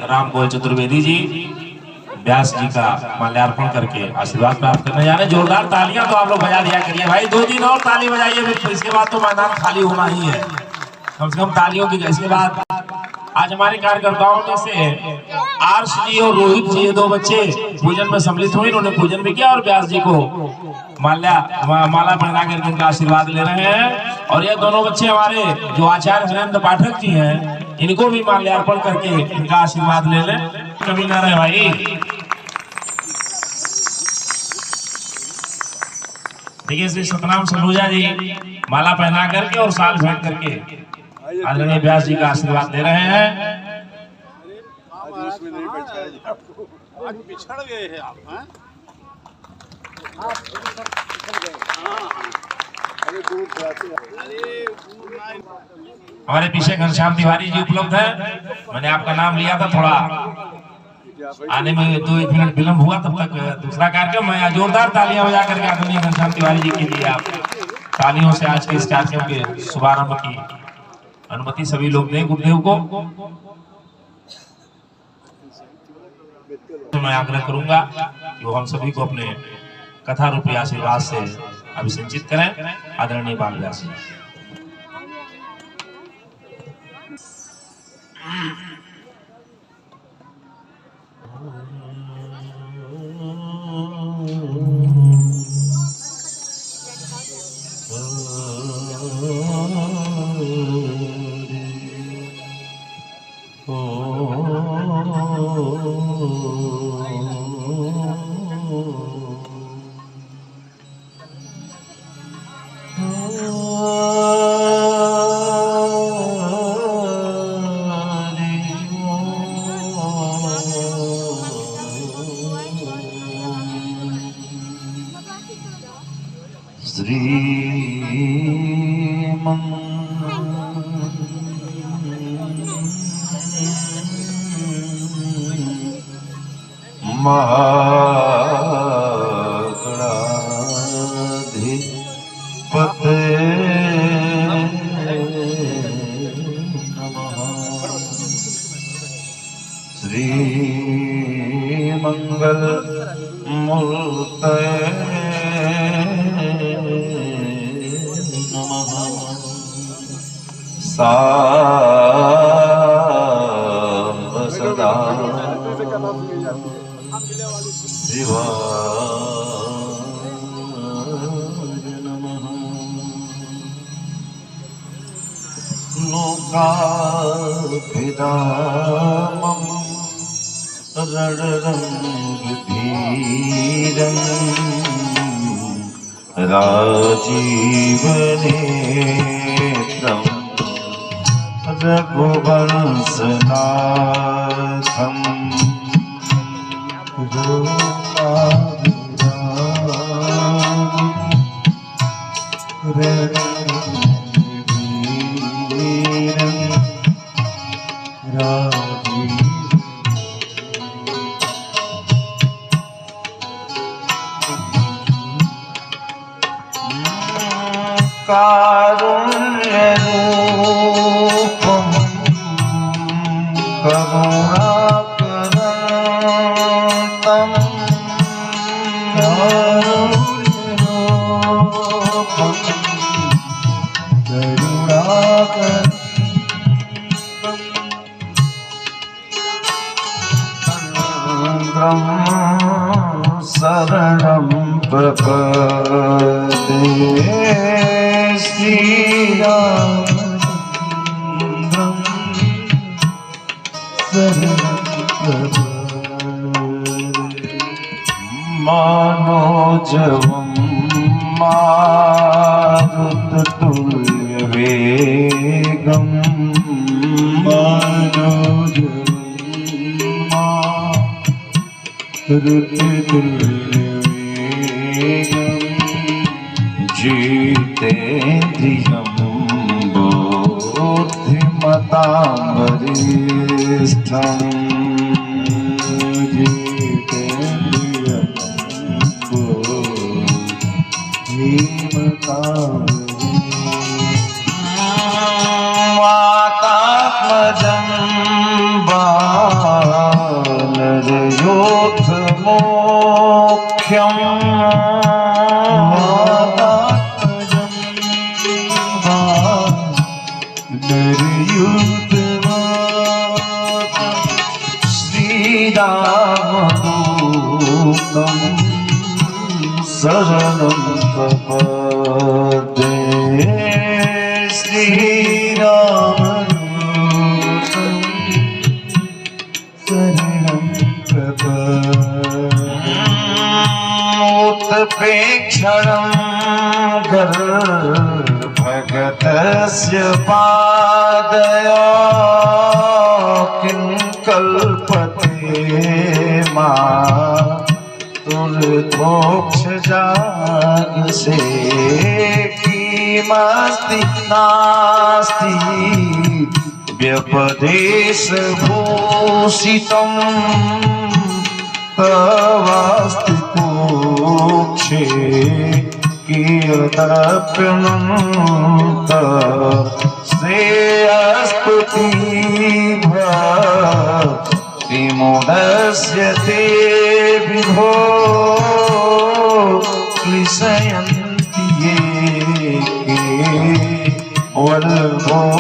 राम गोयल चतुर्वेदी जी व्यास जी का माल्यार्पण करके आशीर्वाद प्राप्त करने जा रहे हैं। जोरदार तालियां तो आप लोग बजा दिया करिए भाई, 2 दिन और ताली बजाइए, फिर इसके बाद तो मैदान खाली होना ही है। कम से कम तालियों की। इसके बाद आज हमारे कार्यकर्ताओं में से आर्ष जी और रोहित जी, ये 2 बच्चे पूजन में सम्मिलित हुए, इन्होंने पूजन भी किया और व्यास जी को माला पहना करके उनका आशीर्वाद ले रहे हैं। और ये दोनों बच्चे हमारे जो आचार्य वीरेंद्र पाठक जी हैं, इनको भी माल्यार्पण करके इनका आशीर्वाद ले लें, कभी ना रहे भाई। देखिए श्री सतनाम सलूजा जी माला पहना करके और साल भेंट करके आदरणीय व्यास जी का आशीर्वाद दे रहे हैं। आज पिछड़ गए हैं आप, हैं? हमारे पीछे घनश्याम तिवारी जी उपलब्ध है। मैंने आपका नाम लिया था, थोड़ा आने में 2-1 मिनट विलम्ब हुआ, तब तक दूसरा कार्यक्रम है। जोरदार तालियां बजा करके आदरणीय घनश्याम तिवारी जी के लिए आप तालियों से आज के इस कार्यक्रम के शुभारंभ की अनुमति सभी लोग दें गुरुदेव को। तो मैं आग्रह करूंगा कि वो हम सभी को अपने कथा रूपी आशीर्वाद से अभिषेचित करें। आदरणीय बाल व्यास जी। श्री मंगल मूर्तये नमः। साम्ब सदा शिवाय नमः। लोकाभिरामम् रणरङ्गधीरम् राजीवनेत्रम् रघुवंशनाथम् कारुण्यरूपम् करुणाकरन्तम् शरणं प्रपद्ये श्रीरामचन्द्रं शरणं प्रपद्ये। मनोजवं मारुततुल्यवेगं जितेन्द्रियं बुद्धिमतां वरिष्ठं जितेन्द्रियं बुद्धिमतां वातात्मजं रामदूतं शरणं प्रपद्ये श्रीरामदूतं शरणं प्रपद्ये उत्प्रेक्षणं भगतस्य पादया किं कल्पते मातुर्मोक्ष जागसे किमस्ति नास्ति व्यपदेशभूषितं तवास्ति कुक्षे कियदप्यनन्त श्रेयस्तुति भक्तिमुदस्य ते विभो क्लिशयन्ति ये के वल्बोधनाब्धये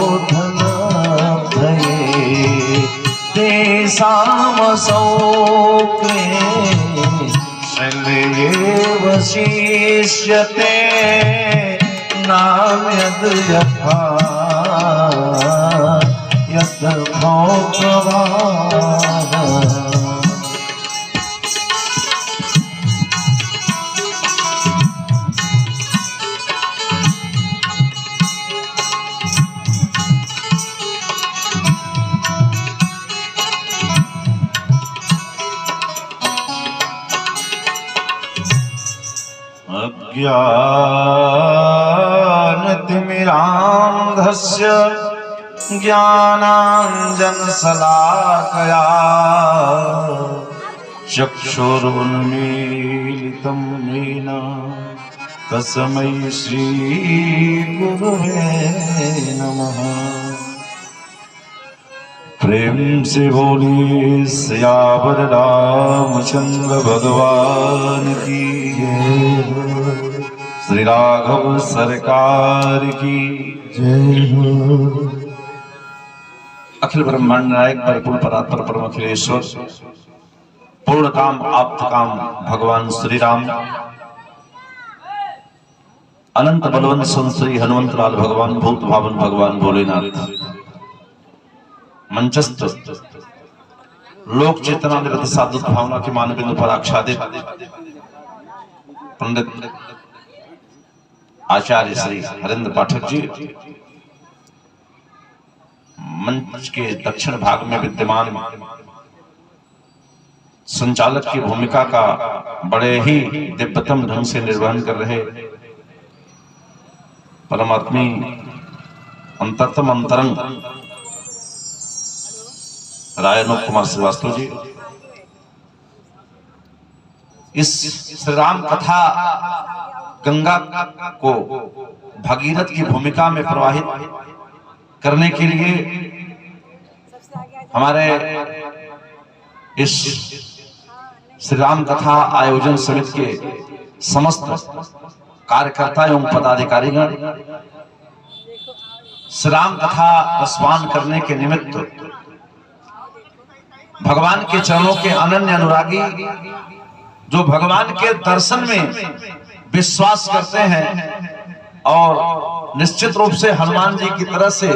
तेषामसौ शल्ये वशिष्यते नान्यद् यथा यत् भोगवान् अज्ञानतिमिरान्धस्य ज्ञानाञ्जनशलाकया चक्षुरुन्मीलितं येन तस्मै श्रीगुरुवे नमः। प्रेम से बोलिए सियावर रामचंद्र भगवान की जय हो, श्री राघव सरकार की जय हो। अखिल ब्रह्मांड नायक परिपूर्ण परात्पर परम अखिलेश्वर पूर्ण काम आप्त काम भगवान श्री राम अनंत बलवंत श्री हनुमंत लाल भगवान भूत भावन भगवान भोलेनाथ मंचस्थ लोक चेतना निरत साधुत भावना की मान बिंदु पर आच्छादित पंडित आचार्य श्री हरेंद्र पाठक जी मंच के दक्षिण भाग में विद्यमान संचालक की भूमिका का बड़े ही दिव्यतम ढंग से निर्वहन कर रहे परमात्मी अंतरतम अंतरंग रायनोद कुमार श्रीवास्तव जी इस श्री राम कथा गंगा को भगीरथ की भूमिका में प्रवाहित करने के लिए हमारे इस श्री राम कथा आयोजन समिति के समस्त कार्यकर्ता एवं पदाधिकारीगण श्री राम कथा रसपान करने के निमित्त भगवान के चरणों के अनन्य अनुरागी जो भगवान के दर्शन में विश्वास करते हैं और निश्चित रूप से हनुमान जी की तरह से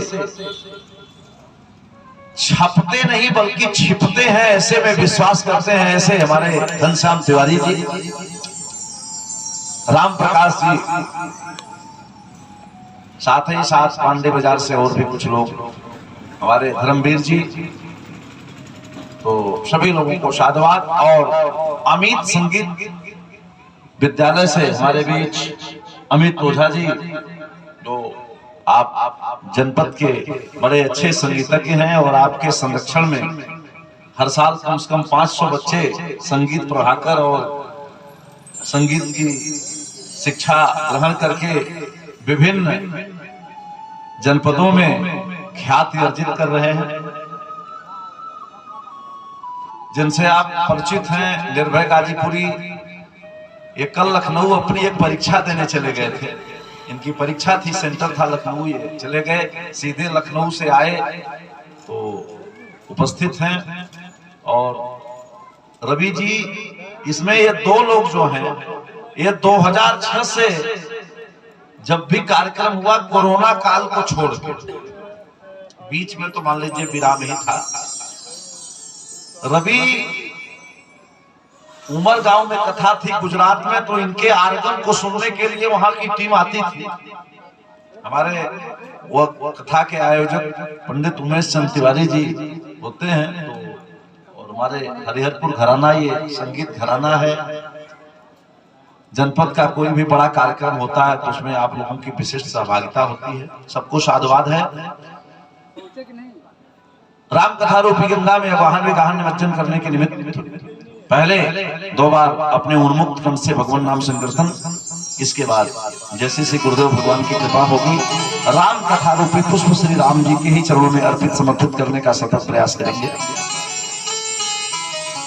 छपते नहीं बल्कि छिपते हैं ऐसे में विश्वास करते हैं, ऐसे हमारे घनश्याम तिवारी जी, राम प्रकाश जी, साथ ही साथ पांडे बाजार से और भी कुछ लोग, हमारे धर्मवीर जी, तो सभी लोगों को साधुवाद। और अमित संगीत विद्यालय से हमारे बीच अमित ओझा जी, जो आप जनपद के बड़े अच्छे संगीतज्ञ हैं और आपके संरक्षण में हर साल कम से कम 500 बच्चे संगीत पढ़ाकर और संगीत की शिक्षा ग्रहण करके विभिन्न जनपदों में ख्याति अर्जित कर रहे हैं, जिनसे आप परिचित हैं। निर्भय गाजीपुरी ये कल लखनऊ अपनी एक परीक्षा देने चले गए थे, इनकी परीक्षा थी, सेंटर था लखनऊ, ये चले गए, सीधे लखनऊ से आए तो उपस्थित हैं। और रवि जी, इसमें ये दो लोग जो हैं, ये 2006 से जब भी कार्यक्रम हुआ कोरोना काल को छोड़ के, बीच में तो मान लीजिए विराम ही था। रवि उमर गांव में कथा थी गुजरात में, तो इनके आर्गन को सुनने के लिए वहां की टीम आती थी। हमारे वो कथा के आयोजक पंडित उमेश चंद तिवारी जी होते हैं, तो और हमारे हरिहरपुर घराना, ये संगीत घराना है। जनपद का कोई भी बड़ा कार्यक्रम होता है तो उसमें आप लोगों की विशिष्ट सहभागिता होती है, सबको साधुवाद है। राम कथा रूपी गंगा में वाहन विगाहन निमज्जन करने के निमित्त पहले 2 बार अपने उन्मुक्त कंठ से भगवान नाम संकीर्तन, इसके बाद जैसे से गुरुदेव भगवान की कृपा होगी राम कथा रूपी पुष्प श्री राम जी के ही चरणों में अर्पित समर्पित करने का सतत प्रयास करेंगे,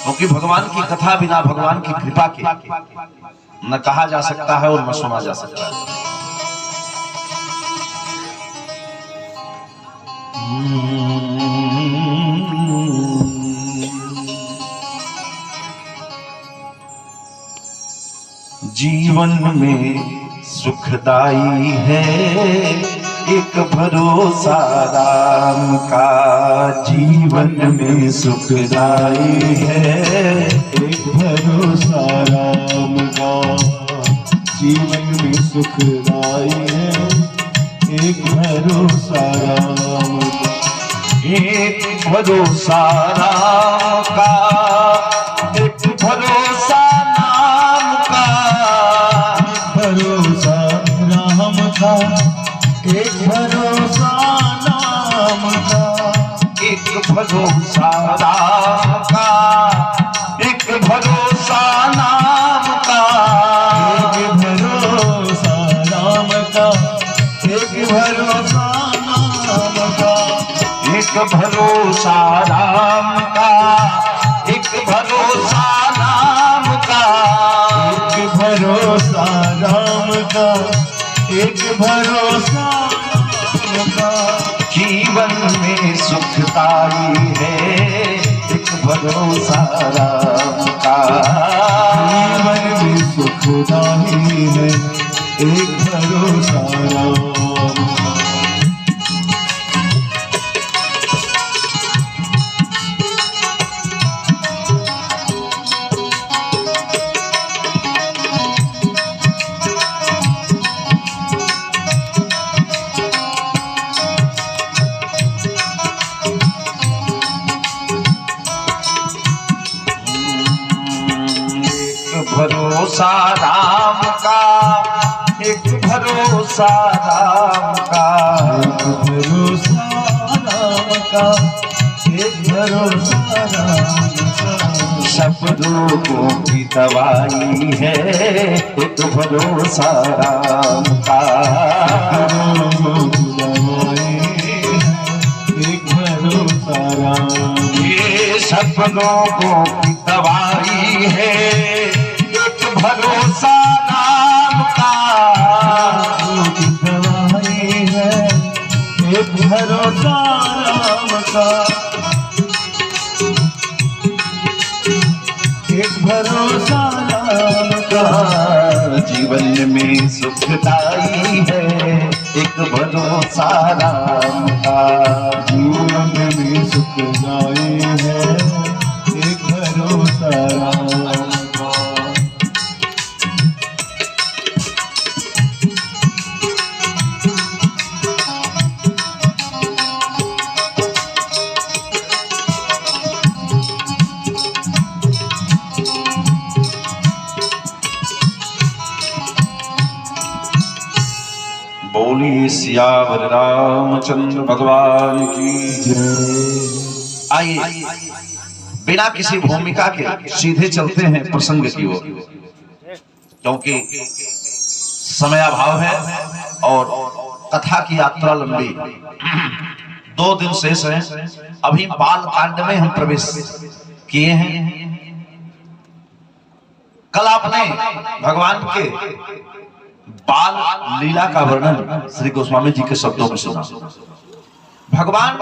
क्योंकि भगवान की कथा बिना भगवान की कृपा के न कहा जा सकता है और न सुना जा सकता है। जीवन में सुखदाई है एक भरोसा राम का, जीवन में सुखदाई है एक भरोसा राम का, जीवन में सुखदाई है एक भरोसा राम का, एक भरोसा राम का, एक भरोसा नाम का, भरोसा राम का, एक भरोसा नाम का, एक भरोसा राम का, एक भरोसा नाम का, एक भरोसा राम का, एक भरोसा नाम का, एक भरोसा राम का, एक भरोसा नाम का, एक भरोसा राम का, एक भरोसा नाम का, जीवन में सुखदाई है एक भरोसा राम का, जीवन में सुखदाई है एक भरोसा राम का। भरोसा राम का, एक भरोसा राम का, एक भरोसा राम का, एक भरोसा राम का, सब रोगों की दवाई है एक भरोसा राम का, एक भरोसा राम, ये सब रोगों की दवाई है एक भरोसा राम का, की दवाई है एक भरोसा राम का, एक भरोसा राम का, जीवन में सुखदाई है एक भरोसा राम का, जीवन में सुखदाई है एक भरोसा राम का। बोलिए सियावर रामचंद्र भगवान की जय। आइए बिना किसी भूमिका के सीधे चलते हैं प्रसंग की ओर, क्योंकि समयाभाव है और कथा की यात्रा लंबी, 2 दिन शेष है। अभी बाल कांड में हम प्रवेश किए हैं। कल आपने भगवान के बाल लीला का वर्णन श्री गोस्वामी जी के शब्दों में सुना। भगवान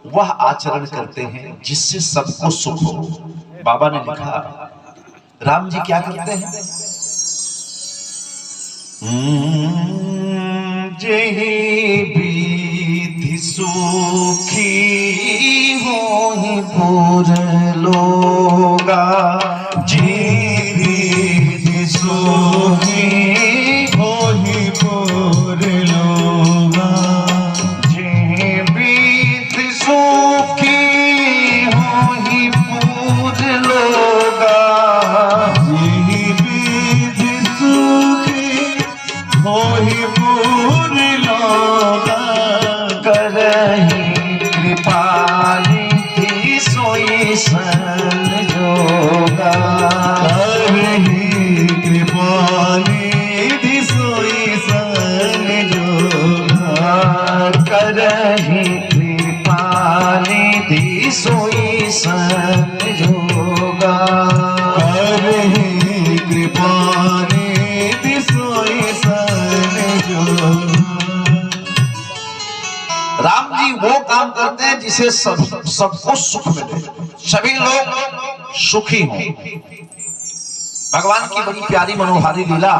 वह आचरण करते हैं जिससे सबको सुख हो। बाबा ने लिखा राम जी क्या करते हैं, जेहि विधि सुखी होहि पुर लोगा, जेहि विधि सुखी होहि पुर लोगा, जेहि विधि सुखी होहि पुर लोगा, जेहि विधि सुखी होहि पुर लोगा, करहि कृपा निधि सोई संजोगा, करहि कृपा निधि सोई संजोगा, करहि कृपा निधि सोई संजोगा, करहि कृपा निधि सोई संजोगा। राम जी वो काम करते हैं जिसे सबको सुख मिले, सभी लोग सुखी हों। भगवान की बड़ी प्यारी मनोहारी लीला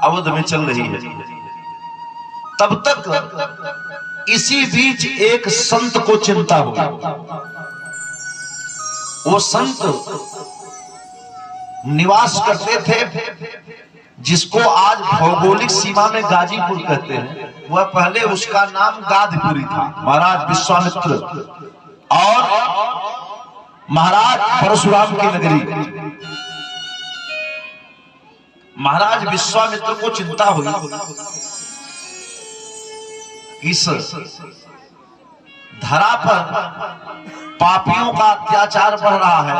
अवध में चल रही है। तब तक इसी बीच एक संत को चिंता हुई। वो संत निवास करते थे जिसको आज भौगोलिक सीमा में गाजीपुर कहते हैं, वह पहले उसका नाम गादपुरी था। महाराज विश्वामित्र और महाराज परशुराम की नगरी। महाराज विश्वामित्र को चिंता हुई, इस धरा पर पापियों का अत्याचार बढ़ रहा है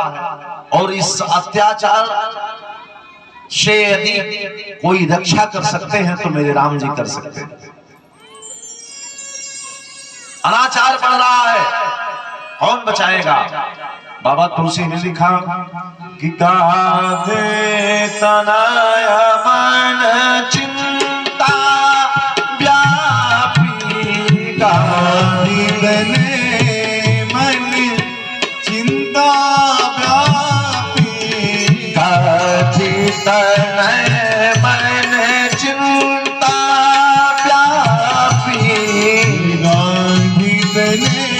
और इस अत्याचार से यदि कोई रक्षा कर सकते हैं तो मेरे राम जी कर सकते हैं। अनाचार बढ़ रहा है, कौन बचाएगा? बाबा तुलसी ने लिखा कि गाधे तनय मन चिंता व्यापी, गाधे तनय मन चिंता व्यापी, गाधे तनय मन चिंता व्यापी, गाधे तनय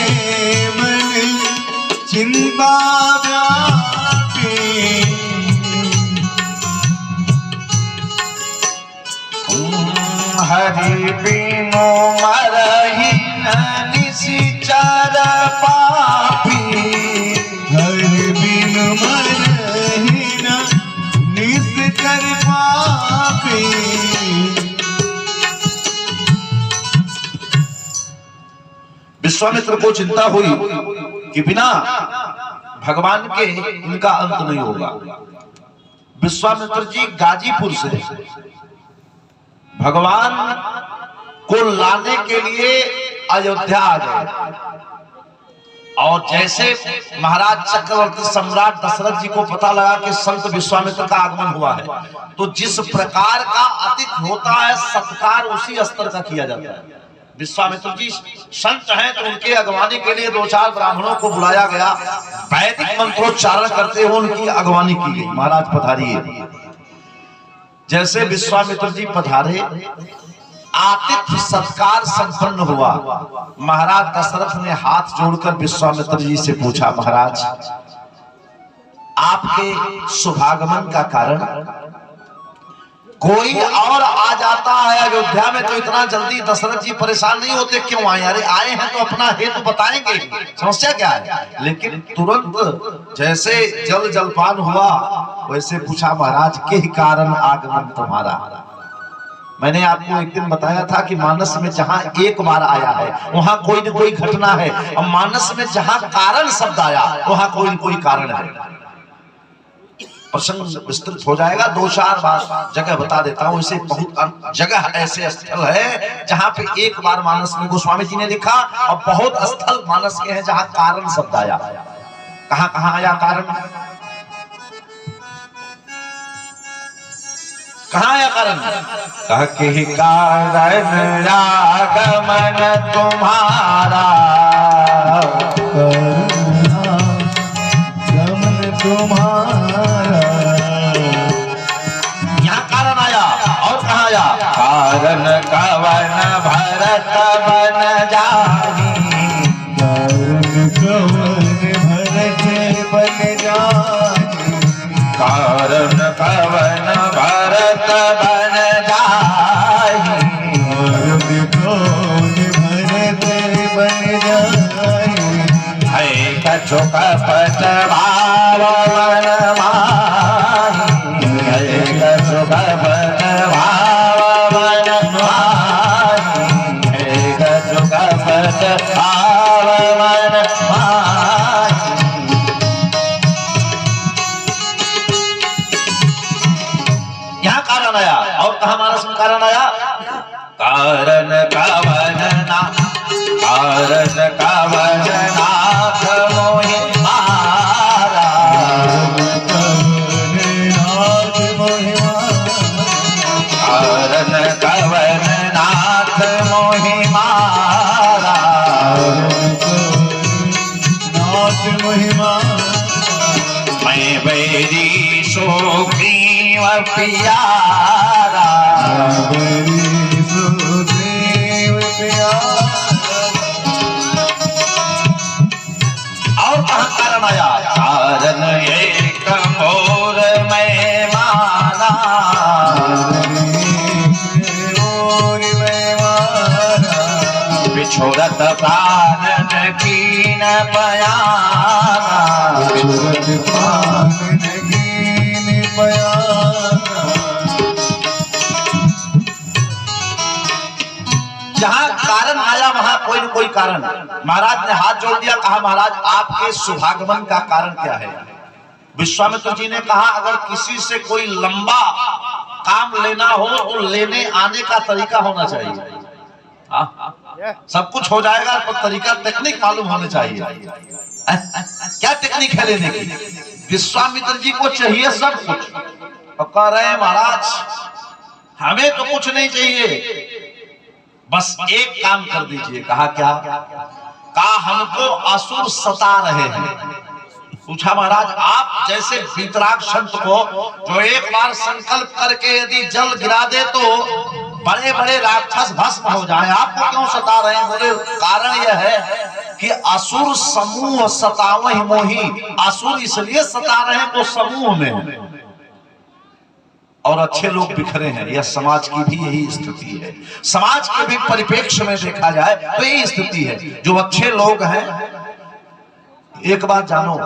मन चिंता व्यापी, हरि बिनु मरहि न निशिचर पापी, हरि बिनु मरहि न निश्चर पापी। विश्वामित्र को चिंता हुई कि बिना भगवान के इनका अंत नहीं होगा। विश्वामित्र जी गाजीपुर से भगवान को लाने के लिए अयोध्या आ गए और जैसे महाराज चक्रवर्ती सम्राट दशरथ जी को पता लगा कि संत विश्वामित्र का आगमन हुआ है, तो जिस प्रकार का अतिथि होता है सत्कार उसी स्तर का किया जाता है। विश्वामित्र जी संत हैं तो उनके अगवानी के लिए 2-4 ब्राह्मणों को बुलाया गया, वैदिक मंत्रोच्चारण करते हुए उनकी अगवानी की गई। महाराज पधारिए। जैसे विश्वामित्र जी पधारे, आतिथ्य सत्कार संपन्न हुआ। महाराज दशरथ ने हाथ जोड़कर विश्वामित्र जी से पूछा, महाराज आपके शुभागमन का कारण? कोई और आ जाता है अयोध्या में तो इतना जल्दी दशरथ जी परेशान नहीं होते, क्यों आए? अरे आए हैं तो अपना हेतु बताएंगे, समस्या क्या है? लेकिन तुरंत जैसे जल जलपान हुआ वैसे पूछा, महाराज के कारण आगमन तुम्हारा? मैंने आपको एक दिन बताया था कि मानस में जहां एक बार आया है वहां कोई न कोई घटना है, और मानस में जहां कारण शब्द आया वहां कोई न कोई कारण है। प्रसंग विस्तृत हो जाएगा, 2-4 बार जगह बता देता हूं। इसे बहुत जगह ऐसे स्थल है जहां पे एक बार मानस में गोस्वामी जी ने लिखा, और बहुत स्थल मानस के हैं जहां कारण शब्द आया। कहां कहां आया कारण? कहां आया कारण? कह के कारण आगमन तुम्हारा, गमन कछु कपट भाव मन माही, कछु कपट भाव मन माही, कछु कपट भाव मन माही। यहाँ कारण आया और कहा मानस में कारण आया, कारण कवन नाथ, कारण कवन नाथ मोहि मारा, कारण कवन नाथ मोहि मारा, नाथ महिमा मैं बैरी सुग्रीव प्यारा, सुदेव प्यारा। और कहा कारण आया, कारण एक मोर मैं माना, मोर में मारा, बिछोरत प्राण कीन बयाना, छुरत प्राण कीन बयाना। जहां कारण आया वहां कोई न कोई कारण। महाराज ने हाथ जोड़ दिया, कहा महाराज आपके सुभागमन का कारण क्या है। विश्वामित्र जी ने कहा अगर किसी से कोई लंबा काम लेना हो तो लेने आने का तरीका होना चाहिए। सब कुछ हो जाएगा पर तरीका टेक्निक मालूम होने चाहिए। क्या टेक्निक है लेने की। विश्वामित्र जी को चाहिए सब कुछ, तो कह रहे हैं महाराज हमें तो कुछ नहीं चाहिए, बस एक काम कर दीजिए। कहा क्या। कहा हमको असुर सता रहे हैं। पूछा महाराज आप जैसे वीतराग संत को जो एक बार संकल्प करके यदि जल गिरा दे तो बड़े बड़े राक्षस भस्म हो जाए, आपको क्यों सता रहे हैं। बोले कारण यह है कि असुर समूह सतावहि मोहि, असुर इसलिए सता रहे हैं वो समूह में और अच्छे लोग बिखरे हैं। यह समाज की भी यही स्थिति है। समाज के भी परिप्रेक्ष्य में देखा जाए तो यही स्थिति है। जो अच्छे लोग हैं, एक बात जानो,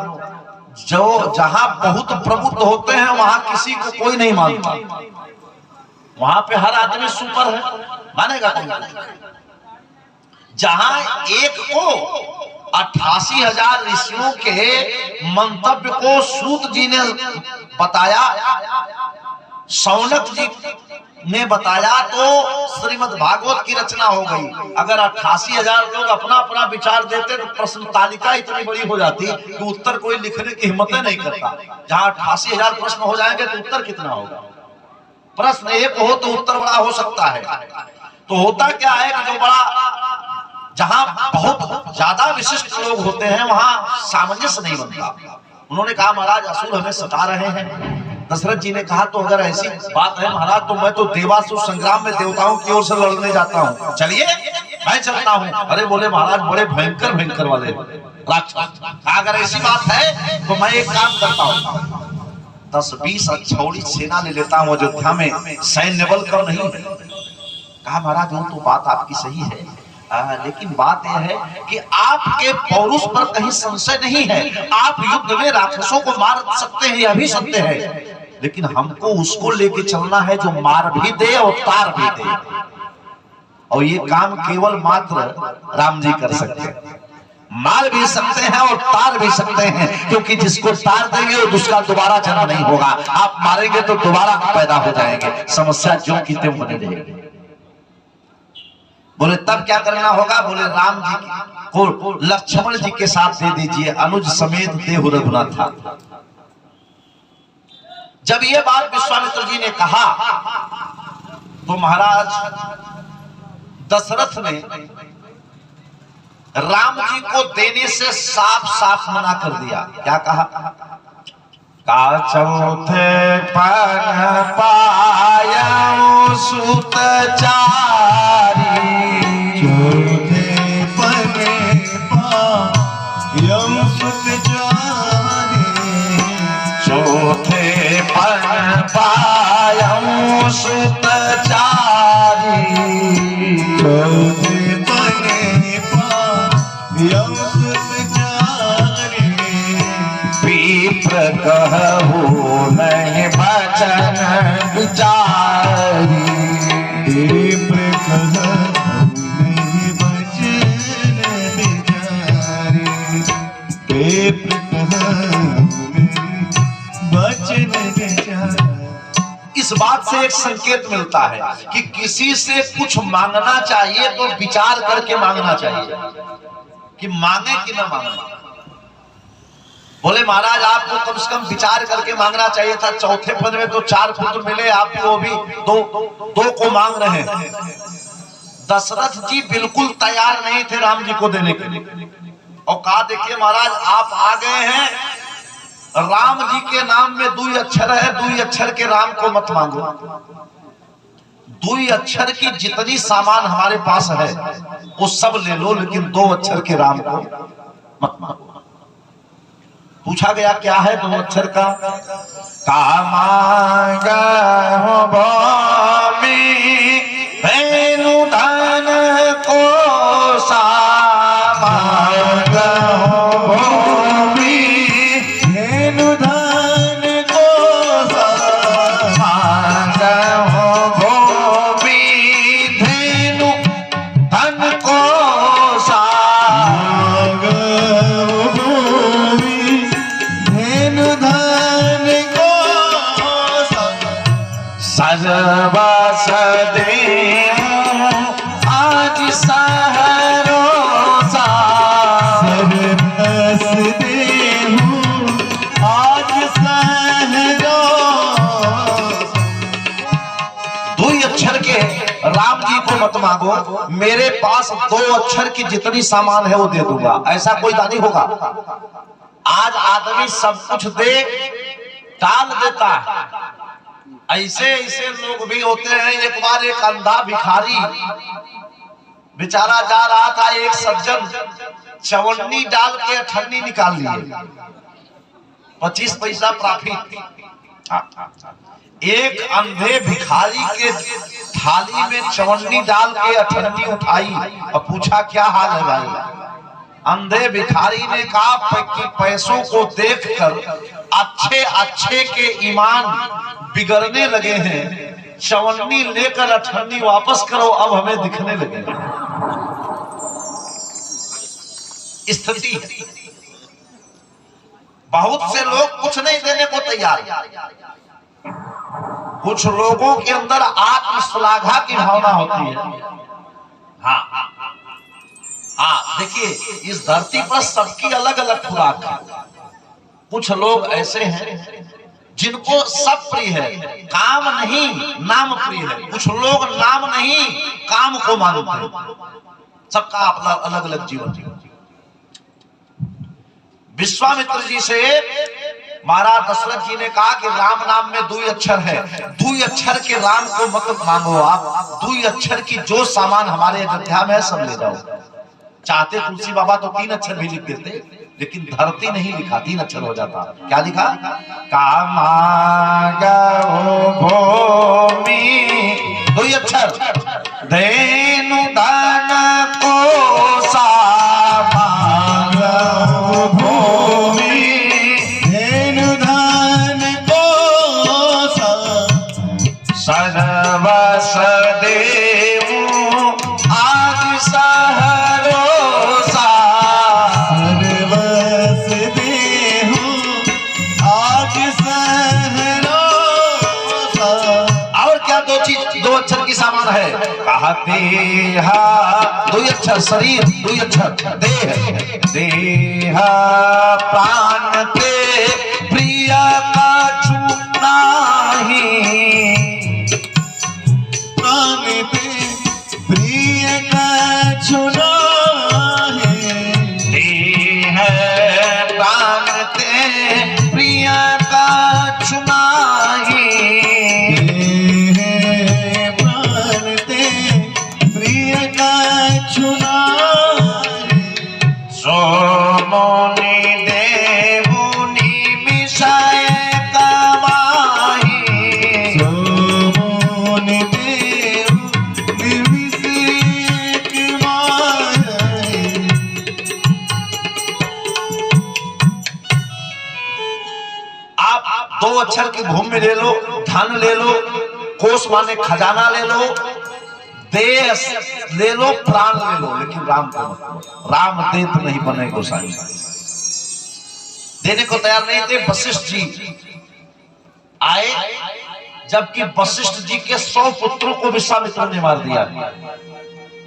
जो जहां बहुत प्रबुद्ध होते हैं वहां किसी को कोई नहीं मानता, वहां पे हर आदमी सुपर है, मानेगा कोई। जहां एक को 88,000 ऋषियों के मंतव्य को सूत जी ने बताया, शौनक जी ने बताया तो श्रीमद् भागवत की रचना हो गई। अगर 88,000 लोग अपना अपना विचार देते तो प्रश्न तालिका इतनी बड़ी हो जाती कि उत्तर कोई लिखने की हिम्मत नहीं करता। जहां 88,000 प्रश्न हो जाएंगे तो उत्तर कितना होगा। प्रश्न एक हो तो उत्तर बड़ा हो सकता है। तो होता क्या है कि जो बड़ा, जहां बहुत ज्यादा विशिष्ट लोग होते हैं वहां सामंजस्य नहीं बनता। उन्होंने कहा महाराज असुर हमें सता रहे हैं। दशरथ जी ने कहा तो अगर ऐसी बात है महाराज तो मैं तो देवासुर संग्राम में देवताओं की ओर से लड़ने जाता हूँ, चलिए मैं चलता हूँ। अरे बोले महाराज बड़े भयंकर भयंकर वाले राक्षस। अगर ऐसी बात है तो मैं एक काम करता हूँ, 10-20 अक्षौड़ी सेना ले लेता हूँ अयोध्या में, सैन्य बल कम नहीं है। कहा महाराज वो तो बात आपकी सही है, लेकिन बात यह है कि आपके पौरुष पर कहीं संशय नहीं है। आप युद्ध में राक्षसों को मार सकते हैं, यह भी सत्य है, लेकिन हमको उसको लेके चलना है जो मार भी दे और तार भी दे। और ये काम केवल मात्र राम जी कर सकते हैं। मार भी सकते हैं और तार भी सकते हैं, क्योंकि जिसको तार देंगे वो दूसरा दोबारा जन्म नहीं होगा। आप मारेंगे तो दोबारा पैदा हो जाएंगे, समस्या जो की त्यों बनी रहेगी। बोले तब क्या करना होगा। बोले राम जी को लक्ष्मण जी के साथ दे दीजिए, अनुज समेत देहु रघुनाथ था। जब ये बात विश्वामित्र जी ने कहा तो महाराज दशरथ ने राम जी को देने से साफ साफ मना कर दिया। क्या कहा। का चौथे पन पायऊ सुत चारी, चौथे पन पायऊ सुत चारी, चौथे पन पायऊ सुत चारी, चौथे पन पायऊ सुत चारी, कहू नहीं बचन विचारी। इस बात से एक संकेत मिलता है कि किसी से कुछ मांगना चाहिए तो विचार करके मांगना चाहिए कि मांगे कि ना मांगे। बोले महाराज आपको कम से कम विचार करके मांगना चाहिए था, चौथे पद में तो 4 पुत्र मिले, आप वो भी दो को मांग रहे हैं। दशरथ जी बिल्कुल तैयार नहीं थे राम जी को देने के लिए और कहा देखिए महाराज आप आ गए हैं, राम जी के नाम में 2 अक्षर है, 2 अक्षर के राम को मत मांगो। 2 अक्षर की जितनी सामान हमारे पास है वो सब ले लो, लेकिन 2 अक्षर के राम को मत मांगो। पूछा गया क्या है 2 अक्षर का? मांगा हो भूमि धेनु धन को सा, मांगा हो भूमि धेनु धन को सा, मांगा हो भूमि धेनु धन को सा, सर्वस देहु आज सहरोसा, सर्वस देहु आज सहरोसा। 2 अक्षर के राम जी को मत मांगो, मेरे पास 2 अक्षर की जितनी सामान है वो दे दूंगा। ऐसा कोई दानी होगा? आज आदमी सब कुछ दे टाल देता है। ऐसे ऐसे लोग भी होते हैं। एक बार एक अंधा भिखारी बेचारा जा रहा था, एक सज्जन चवन्नी डाल के अठन्नी निकाल लिए, 25 पैसा प्रॉफिट। एक अंधे भिखारी के थाली में चवन्नी डाल के अठन्नी उठाई और पूछा क्या हाल है भाई? अंधे भिखारी ने कहा कि पैसों को देखकर अच्छे अच्छे के ईमान बिगड़ने लगे हैं, चवन्नी लेकर अठन्नी वापस करो, अब हमें दिखने लगे। स्थिति है। बहुत से लोग कुछ नहीं देने को तैयार, कुछ लोगों के अंदर आत्मश्लाघा की भावना होती है। हाँ हाँ, देखिए इस धरती पर सबकी अलग अलग खुराक है। कुछ लोग ऐसे हैं जिनको सब प्रिय है, काम नहीं नाम प्रिय है। कुछ लोग नाम नहीं काम को मानते हैं। सबका अपना अलग अलग जीवन। विश्वामित्र जी से महाराज दशरथ जी ने कहा कि राम नाम में 2 अक्षर है, 2 अक्षर के राम को मत मांगो, आप 2 अक्षर की जो सामान हमारे अयोध्या में है सब ले जाओ। चाहते तुलसी बाबा तो 3 अक्षर भी लिख देते, लेकिन धरती नहीं लिखा, 3 अक्षर हो जाता। क्या लिखा? कामागा भूमि 2 अक्षर धेनु धन को सा, मांगा भूमि धेनु धन को सा, सर्वस देहु आज सहरोसा, सर्वस देहु आज सहरोसा। और क्या 2 अक्षर की सामान है? कहते 2 अक्षर शरीर, 2 अक्षर देह, देह प्राण के प्रिय का छूना ही, प्राण पे प्रिय का छूना है, देह प्राण ते प्रिय का छूना ही, देह प्राण ते प्रिय का छूना। सो मोनि दे दो अक्षर की भूमि ले लो, धन ले लो, कोष माने खजाना ले लो, देश ले लो, प्राण ले लो, लेकिन राम को मत। राम देत नहीं बने गोसाई। देने को तैयार नहीं थे। वशिष्ठ जी आए, जबकि वशिष्ठ जी के 100 पुत्रों को विश्वामित्र ने मार दिया,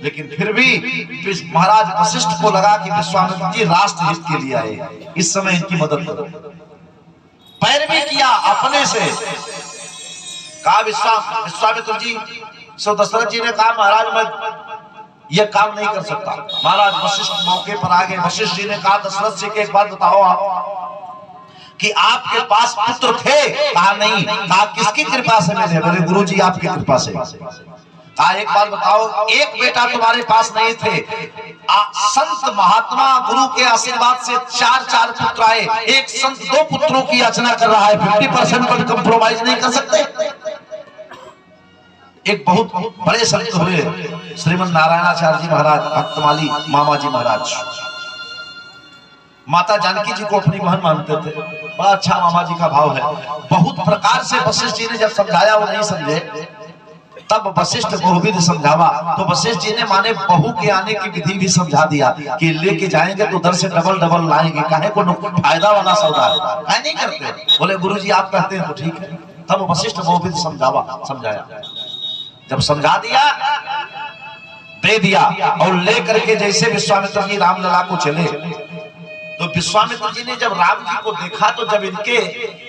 लेकिन फिर भी महाराज वशिष्ठ को लगा कि विश्वामित्र जी राष्ट्र हित के लिए आए, इस समय इनकी मदद करो। पैरवी किया अपने से, कहा विश्वामित्र जी सो दशरथ जी ने कहा महाराज मैं यह काम नहीं कर सकता। महाराज वशिष्ठ मौके पर आ गए। वशिष्ठ जी ने कहा दशरथ जी के एक बात बताओ आप कि आपके पास पुत्र थे? कहा नहीं। कहा किसकी कृपा से मिले? मेरे गुरु जी आपकी कृपा से। कहा एक बात बताओ, एक बेटा तुम्हारे पास नहीं थे, संत महात्मा गुरु के आशीर्वाद से 4 पुत्र आए, एक संत 2 पुत्रों की याचना कर रहा है, 50% पर कंप्रोमाइज नहीं कर सकते? एक बहुत बड़े संत हुए श्रीमन नारायणाचार्य जी महाराज, भक्तमाली मामा जी महाराज, माता जानकी जी को अपनी बहन मानते थे। बड़ा अच्छा मामा जी का भाव है। बहुत प्रकार से वशिष्ठ जी ने जब समझाया वो नहीं समझे, तब वशिष्ठ बहुविध समझावा, तो वशिष्ठ जी ने माने बहू के आने की विधि भी समझा दिया कि लेके जाएंगे तो उधर से डबल लाएंगे, काहे को फायदा वाला सौदा है, काहे नहीं करते? बोले गुरुजी आप कहते हैं तो ठीक है। तब वशिष्ठ बहुविध समझाया, जब समझा दिया दे दिया, और लेकर के जैसे विश्वामित्र जी रामलला को चले, तो विश्वामित्र जी ने जब राम जी को देखा, तो जब इनके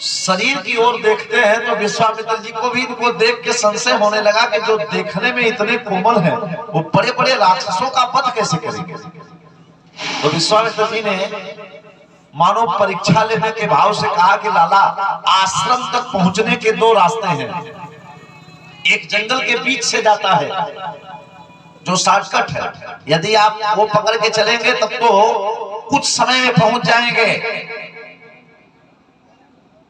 शरीर की ओर देखते हैं तो विश्वामित्र जी को भी इनको देख के संशय होने लगा कि जो देखने में इतने कोमल हैं, वो बड़े बड़े राक्षसों का वध कैसे करेंगे। तो विश्वामित्र जी ने मानो परीक्षा लेने के भाव से कहा कि लाला, आश्रम तक पहुंचने के 2 रास्ते हैं। एक जंगल के बीच से जाता है जो शॉर्टकट है, यदि आप वो पकड़ के चलेंगे तब तो कुछ समय में पहुंच जाएंगे,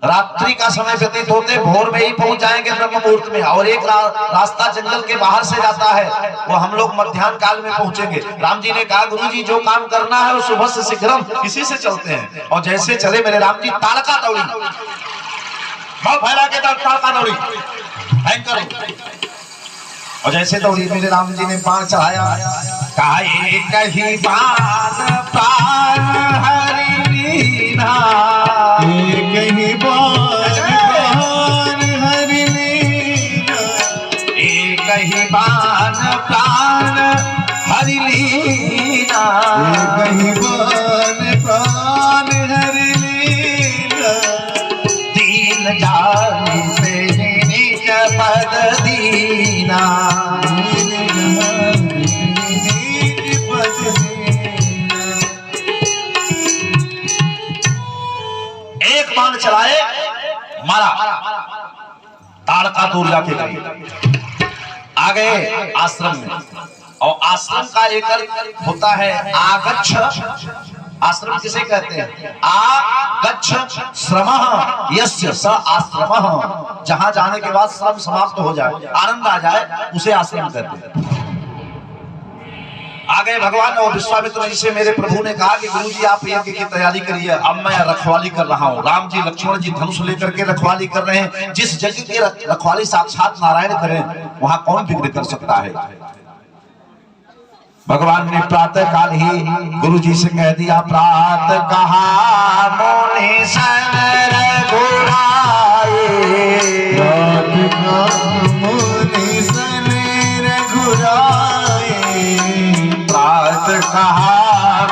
रात्रि का समय व्यतीत होते भोर में ही पहुंच जाएंगे ब्रह्म मुहूर्त में। और एक रास्ता जंगल के बाहर से जाता है, वो हम लोग मध्याह्न काल में पहुंचेंगे। राम जी ने कहा गुरुजी जो काम करना है वो सुबह से शीघ्रम इसी से चलते हैं। और जैसे चले मेरे राम जी, ताड़का दौड़ी, फैला के ताड़का दौड़ी, भयंकर। और जैसे दौड़ी मेरे राम जी ने बाण चढ़ाया, कहा कहीं बाण प्राण हरि लीना, कहीं बाण हरि लीना, कहीं बाण प्राण हरि लीना, कहीं बाण प्राण हरि लीना, दीन जानी से निज पद दीना, एक बाण चलाए, मारा, ताड़का दूर जाके गई। आ गए आश्रम में, और आश्रम का एक अर्थ होता है आगच्छ। आश्रम किसे कहते हैं? आगच्छ श्रमः यस्य स आश्रमः, जहां जाने के बाद श्रम समाप्त हो जाए, आनंद आ जाए, उसे आश्रम कहते हैं। आ गए भगवान, और विश्वामित्र जी से मेरे प्रभु ने कहा कि गुरुजी आप यज्ञ की तैयारी करिए, अब मैं रखवाली कर रहा हूँ। राम जी लक्ष्मण जी धनुष लेकर के रखवाली कर रहे हैं। जिस यज्ञ की रखवाली साक्षात नारायण करें, वहां कौन विघ्न कर सकता है। भगवान ने प्रातः काल ही गुरु जी से कह दिया, प्रातः कहा मोनि सन रघुराए, मुनि सन रघुराए, प्रातः कहा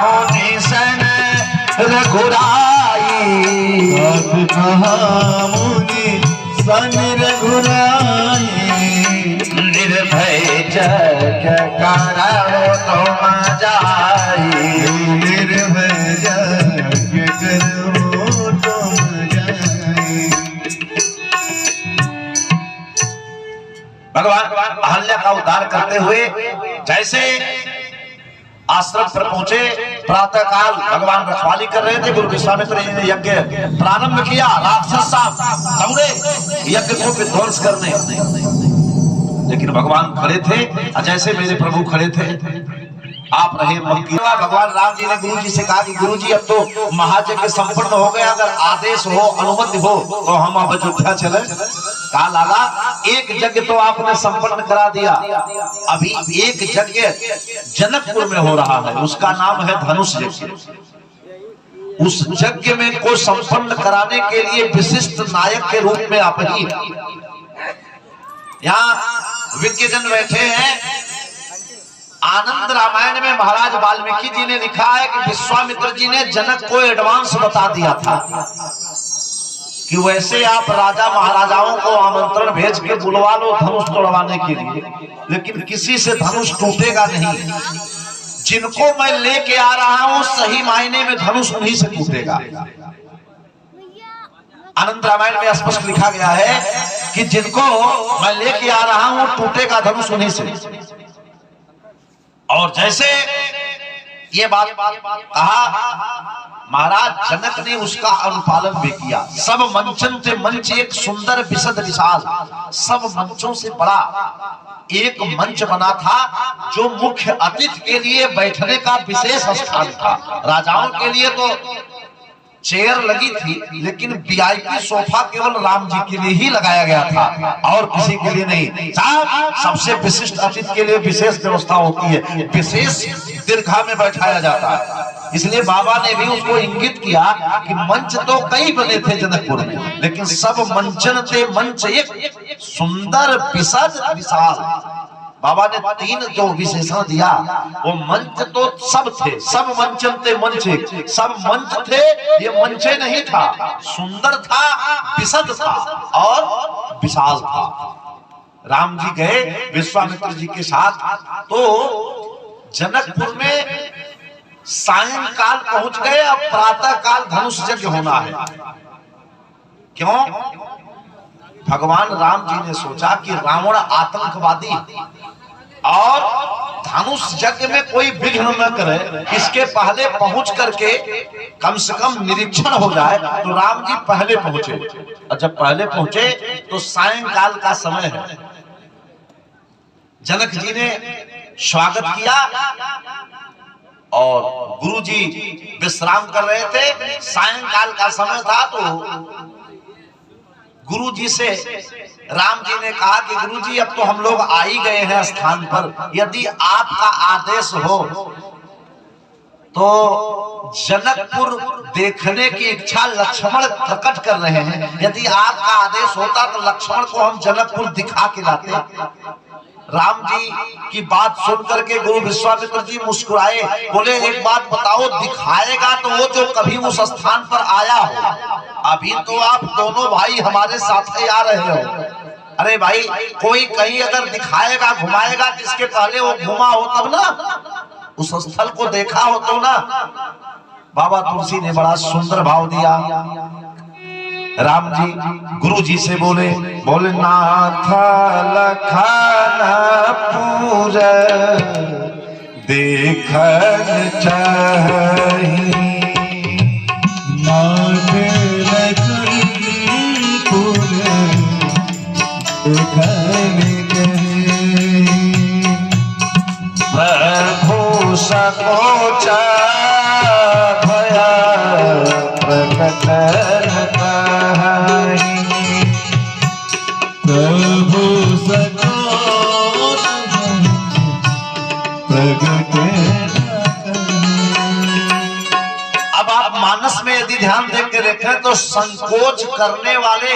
मोनि सन रघुराए, कहा मुनि सन रघुराए, निर्भय जग करो तुम जाए, निर्भय जग करो तुम जाए। भगवान अहल्या का उद्धार करते हुए जैसे आश्रम पर पहुंचे, प्रातः काल भगवान रखवाली कर रहे थे। गुरु विश्वामित्र जी ने यज्ञ प्रारंभ किया। राक्षस दौड़े यज्ञ को विध्वंस करने, लेकिन भगवान खड़े थे। जैसे मेरे प्रभु खड़े थे, आप रहे मक्की। भगवान राम जी ने गुरु जी से कहा कि गुरु जी अब तो महायज्ञ संपन्न हो गया, अगर आदेश हो अनुमति हो तो हम अब अयोध्या चले। कहा लाला एक यज्ञ तो आपने संपन्न करा दिया, अभी एक यज्ञ जनकपुर में हो रहा है, उसका नाम है धनुष यज्ञ। उस यज्ञ में को संपन्न कराने के लिए विशिष्ट नायक के रूप में आप ही यहाँ विज्ञजन बैठे हैं। आनंद रामायण में महाराज वाल्मीकि जी ने लिखा है कि विश्वामित्र जी ने जनक को एडवांस बता दिया था कि वैसे आप राजा महाराजाओं को आमंत्रण भेज के बुलवा लो धनुष तोड़वाने के लिए, लेकिन किसी से धनुष टूटेगा नहीं। जिनको मैं लेके आ रहा हूं सही मायने में धनुष उन्हीं से टूटेगा। आनंद रामायण में स्पष्ट लिखा गया है कि जिनको मैं लेके आ रहा हूं टूटेगा धनुष उन्हीं से। और जैसे ये बात कहा महाराज जनक ने उसका अनुपालन भी किया। सब मंचन थे मंच एक सुंदर विशद विशाल, सब मंचों से बड़ा एक मंच बना था जो मुख्य अतिथि के लिए बैठने का विशेष स्थान था। राजाओं के लिए तो चेयर लगी थी, लेकिन वीआईपी सोफा केवल राम जी के लिए ही लगाया गया था और किसी के लिए नहीं। सबसे विशिष्ट अतिथि के लिए विशेष व्यवस्था होती है, विशेष दीर्घा में बैठाया जाता है। इसलिए बाबा ने भी उसको इंगित किया कि मंच तो कई बने थे जनकपुर में, लेकिन सब मंचन थे मंच एक सुंदर विशद विशाल। बाबा ने 3 जो विशेषण दिया, वो मंच तो सब थे, सब मंचन थे मंचे, सब मंच थे, ये मंचे नहीं था, सुंदर था, विशद था और विशाल था। राम जी गए विश्वामित्र जी के साथ, तो जनकपुर में सायंकाल पहुंच गए। अब प्रातः काल धनुष यज्ञ होना है। क्यों? भगवान राम जी ने सोचा कि रावण आतंकवादी और धनुष यज्ञ में कोई विघ्न न करे, इसके पहले पहुंच करके कम से कम निरीक्षण हो जाए। तो राम जी पहले पहुंचे, और जब पहले पहुंचे तो सायंकाल का समय है। जनक जी ने स्वागत किया और गुरु जी विश्राम कर रहे थे। सायंकाल का समय था, तो गुरु जी से राम जी ने कहा कि गुरु जी अब तो हम लोग आ ही गए हैं स्थान पर, यदि आपका आदेश हो तो जनकपुर देखने की इच्छा लक्ष्मण प्रकट कर रहे हैं। यदि आपका आदेश होता तो लक्ष्मण को हम जनकपुर दिखा के लाते। राम जी की बात सुन करके गुरु विश्वामित्र जी मुस्कुराए, बोले एक बात बताओ, दिखाएगा तो वो जो कभी उस स्थान पर आया हो। अभी तो आप दोनों भाई हमारे साथ ही आ रहे हो। अरे भाई, कोई कहीं अगर दिखाएगा घुमाएगा, इसके पहले वो घुमा हो तब ना, उस स्थल को देखा हो तो ना। बाबा तुलसी ने बड़ा सुंदर भाव दिया। राम जी गुरु जी से बोले नाथ लखन पूरा देखन चाही, नाथ लखन पूरा देखन चाही, प्रभु सकोचा भया प्रकट प्रभु सकोच प्रगट। अब आप मानस में यदि ध्यान देख के देखें तो संकोच करने वाले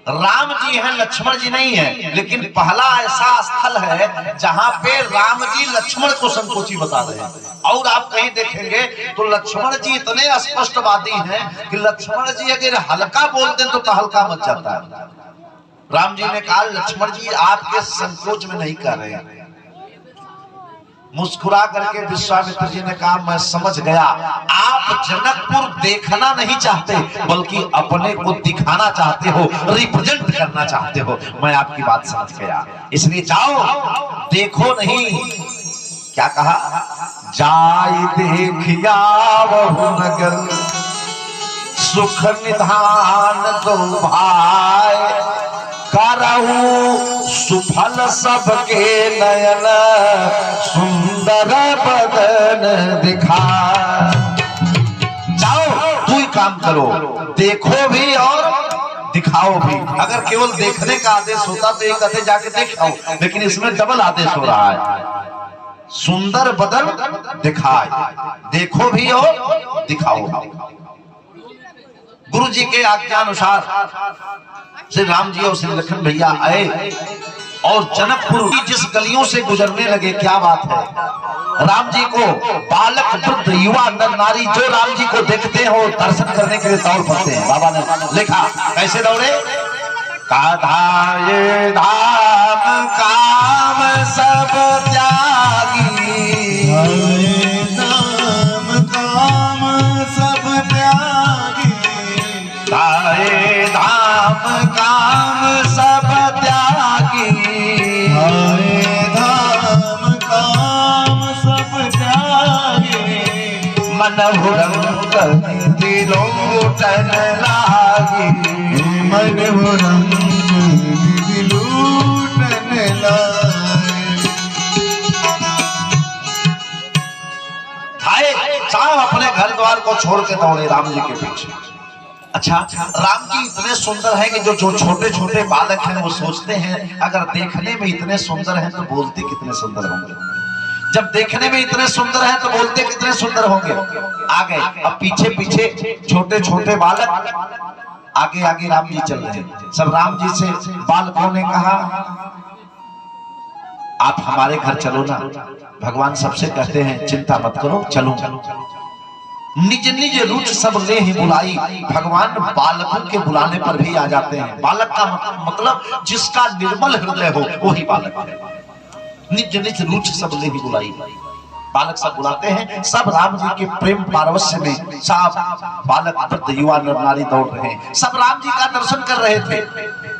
राम जी हैं, लक्ष्मण जी नहीं है। लेकिन पहला ऐसा स्थल है जहां पे राम जी लक्ष्मण को संकोची बता रहे हैं। और आप कहीं देखेंगे तो लक्ष्मण जी इतने स्पष्टवादी हैं कि लक्ष्मण जी अगर हल्का बोलते हैं तो तहलका मच जाता है। राम जी ने कहा लक्ष्मण जी आपके संकोच में नहीं कर रहे हैं। मुस्कुरा करके विश्वामित्र जी ने कहा मैं समझ गया, आप जनकपुर देखना नहीं चाहते बल्कि अपने को दिखाना चाहते हो, रिप्रेजेंट करना चाहते हो। मैं आपकी बात समझ गया, इसलिए जाओ देखो नहीं। क्या कहा? जाई देखिया वहु नगर, सुख निधान दो भाई, करहु सुफल सबके नयन सुंदर बदन दिखा। जाओ तू ही काम करो, देखो भी और दिखाओ भी। अगर केवल देखने का आदेश होता तो एक कहते जाके दिखाओ, लेकिन इसमें डबल आदेश हो रहा है। सुंदर बदन दिखाए, देखो भी और दिखाओ। गुरु जी के आज्ञा अनुसार श्री राम जी और श्री लखन भैया आए और जनकपुर की जिस गलियों से गुजरने लगे, क्या बात है, राम जी को बालक वृद्ध युवा नर नारी जो राम जी को देखते हो दर्शन करने के लिए दौड़ पड़ते हैं। बाबा ने लिखा कैसे दौड़े, काधाये धाम काम सब त्यागी, धाम काम सब त्यागी, धाये धाम काम सब त्यागी, धाम काम सब त्यागी, मनहुरंग दिलोटन लागी, मनहुरंग दिलूटन लागे। साहब अपने घर द्वार को छोड़ के दौड़े राम जी के पीछे। अच्छा, राम जी इतने सुंदर हैं कि जो छोटे छोटे बालक हैं वो सोचते हैं अगर देखने में इतने सुंदर हैं तो बोलते कितने सुंदर होंगे, जब देखने में इतने सुंदर हैं तो बोलते कितने सुंदर होंगे। आ गए, अब पीछे पीछे छोटे छोटे बालक, आगे आगे राम जी चल रहे हैं। सब राम जी से बालकों ने कहा आप हमारे घर चलो ना। भगवान सबसे कहते हैं चिंता मत करो, चलो। निज निज रुच सब ले ही बुलाई, भगवान बालकों के बुलाने पर भी आ जाते हैं। बालक का मतलब जिसका निर्मल हृदय हो वही बालक है। निज निज रुच सब ले ही बुलाई, बालक सब बुलाते हैं। सब राम जी के प्रेम पारवश्य में सब बालक वृद्ध युवा नर नारी दौड़ रहे हैं, सब राम जी का दर्शन कर रहे थे।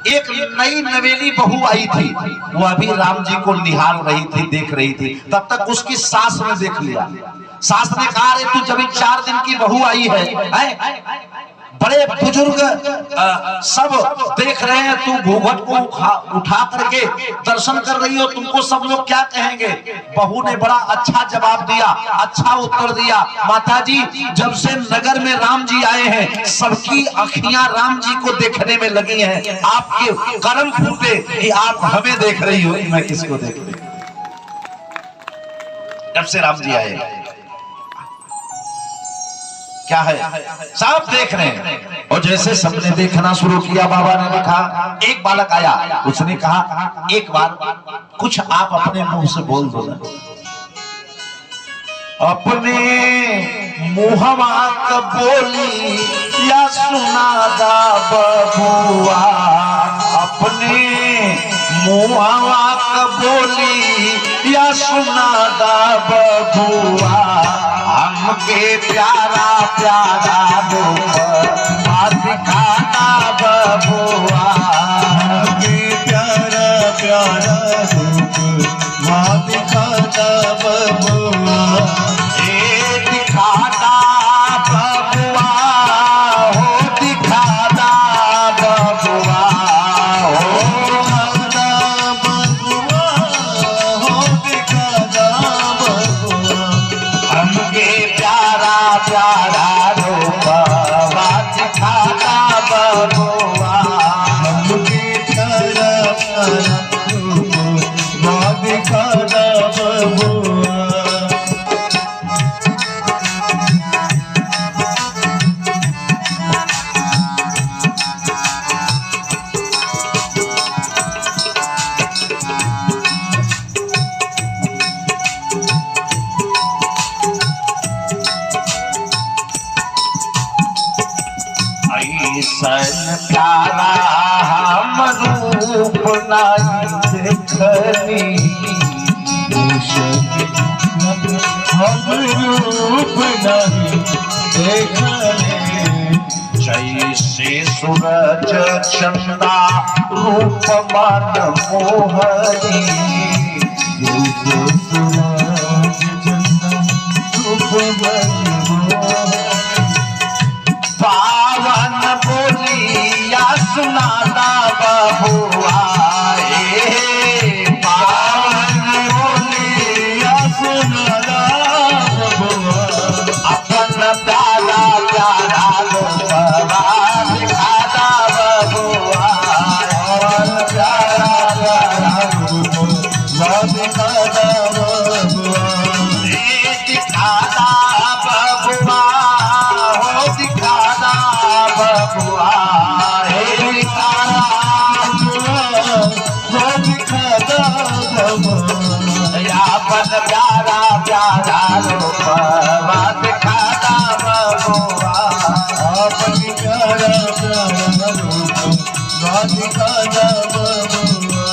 एक नई नवेली बहू आई थी, वो अभी राम जी को निहार रही थी, देख रही थी। तब तक उसकी सास ने देख लिया। सास ने कहा अरे तू जब 4 दिन की बहू आई है, बड़े बुजुर्ग सब देख रहे हैं, तू घूंघट को उठा करके दर्शन कर रही हो, तुमको सब लोग क्या कहेंगे। बहू ने बड़ा अच्छा जवाब दिया, अच्छा उत्तर दिया, माताजी जब से नगर में राम जी आए हैं सबकी आँखियां राम जी को देखने में लगी हैं। आपके कर्म फूटे कि आप हमें देख रही हो, मैं किसको देख रही हूं। जब से राम जी आए क्या है, सब देख रहे हैं। और जैसे सबने देखना शुरू किया, बाबा ने लिखा एक बालक आया, उसने कहा एक बार कुछ आप अपने मुंह से बोल दो ना। अपने मुहवा क बोली या सुनादा बबुआ, अपने मुहवा क बोली या सुनादा बबुआ, हमके प्यारा प्यारा रूप दिखाना बबुआ, हमके प्यारा प्यारा रूप दिखाना बबुआ, दिखाना बबुआ हो, दिखाना बबुआ हो, दिखाना बबुआ हो, दिखाना बबुआ, हमके प्यारा प्यारा रूप दिखाना बबुआ, हमके प्यारा प्यारा रूप दिखाना बबुआ। ऐसन प्यारा हम रूप नहीं देखनी, हम रूप नहीं देखने, जैसे सूरज चंदा रूप मन मोहनी, जैसे सूरज चंदा रूप मनमोहनी, पावन बोलिया सुनाना बबुआ, रूपवा दिखाता बबुआ और प्यारा प्यारा रूपवा दिखाता बबुआ दिखाता बबुआ हो दिखाता बबुआ दिखाता वो दिखाता बबुआ अपन प्यारा प्यारा रूपवा दिखाता बबुआ अपनी प्यारा प्यारा रूपवा दिखाता बबुआ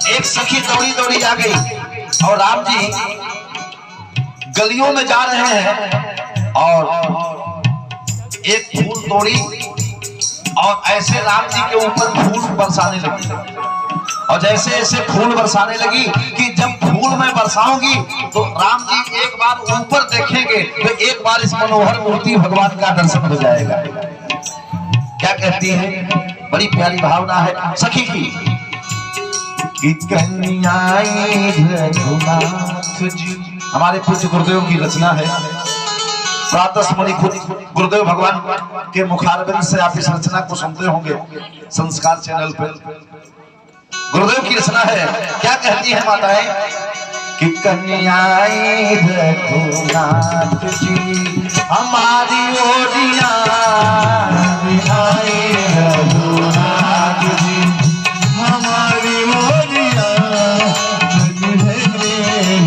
एक सखी दौड़ी दौड़ी आ गई और राम जी गलियों में जा रहे हैं और एक फूल तोड़ी और ऐसे राम जी के ऊपर फूल बरसाने लगी और जैसे ऐसे फूल बरसाने लगी कि जब फूल मैं बरसाऊंगी तो राम जी एक बार ऊपर देखेंगे तो एक बार इस मनोहर मूर्ति भगवान का दर्शन हो जाएगा। क्या कहती है, बड़ी प्यारी भावना है सखी की कि कन्याई रघुनाथ जी हमारे पूज्य गुरुदेव की रचना है। प्रातः स्मृति खुद गुरुदेव भगवान के मुखारबिंद से आप इस रचना को सुनते होंगे संस्कार चैनल पर। गुरुदेव की रचना है। क्या कहती है माताएं कि कन्याई रघुनाथ जी हमारी ओरिया कन्याई रघुनाथ जी हमारी मोरिया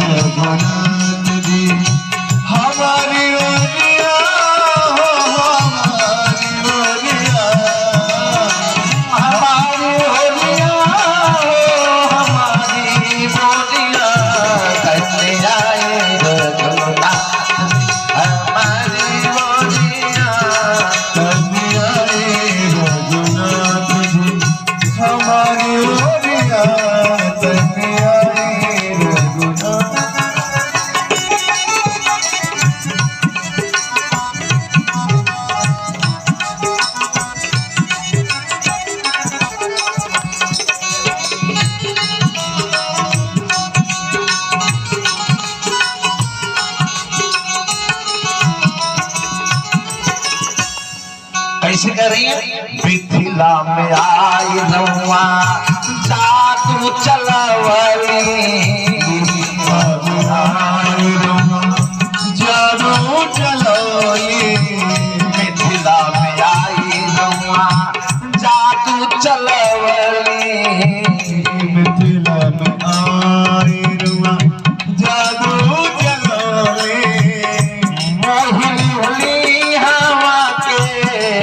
रघुनाथ जी हमारी मोरिया हमारी मोरिया हमारी ओरिया हमारी ओरिया कन्याई रघुनाथ हमारी ओरिया कन्याई रघुनाथ जी हमारी मोरिया कन्याई रघुनाथ कैसे कह रही है, मिथिला में आई नौआ जादू चलवली जादू चलोली मिथिला में आई नौआ जादू चलवली मिथिला में आई रुआ जादू चलोली मोहिनी होली हवा के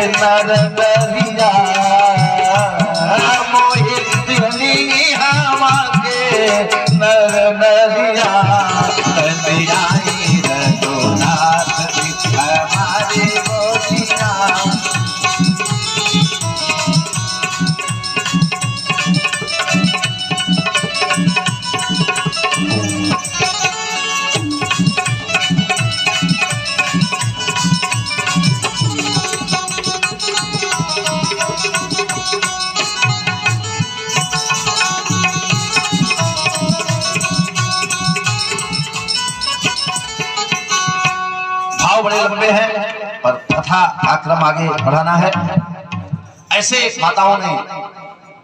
नर नरिया मोहिनी होली हवा के नर नरिया कन्याई रघुनाथ जी हमारी गोरिया। भाव बड़े लंबे हैं पर कथा का क्रम आगे बढ़ाना है। ऐसे माताओं ने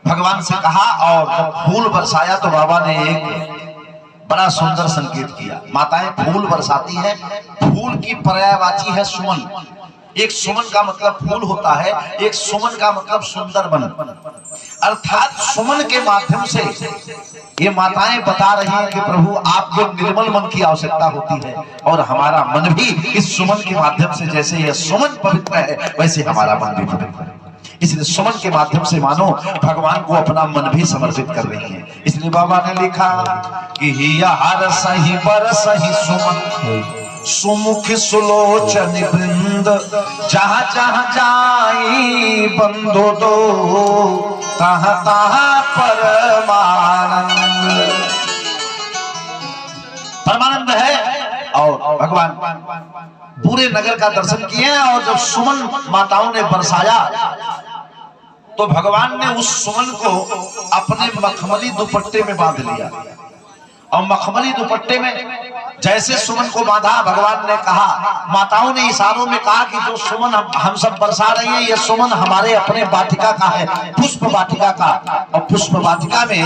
भगवान से कहा और जब फूल बरसाया तो बाबा ने एक बड़ा सुंदर संकेत किया। माताएं फूल बरसाती हैं, फूल की पर्यायवाची है सुमन। एक सुमन का मतलब फूल होता है, एक सुमन का मतलब सुंदर बन, अर्थात सुमन के माध्यम से ये माताएं बता रही हैं कि प्रभु आपको निर्मल मन की आवश्यकता होती है और हमारा मन भी इस सुमन के माध्यम से, जैसे यह सुमन पवित्र है वैसे हमारा मन भी पवित्र है। इसलिए सुमन के माध्यम से मानो भगवान को अपना मन भी समर्पित कर रही है। इसलिए बाबा ने लिखा कि हिया हर सही बर सही सुमन सुमुख सुलोचन वृंद जहाँ जहाँ जाई बंधो दो तहाँ तहाँ परमानंद है। और भगवान पूरे नगर का दर्शन किए और जब सुमन माताओं ने बरसाया तो भगवान ने उस सुमन को अपने मखमली दुपट्टे में बांध लिया। और मखमली दुपट्टे में जैसे सुमन को बांधा, भगवान ने कहा, माताओं ने इशारों में कहा कि जो सुमन हम सब बरसा रही है, ये सुमन हमारे अपने वाटिका का है, पुष्प वाटिका का। और पुष्प वाटिका में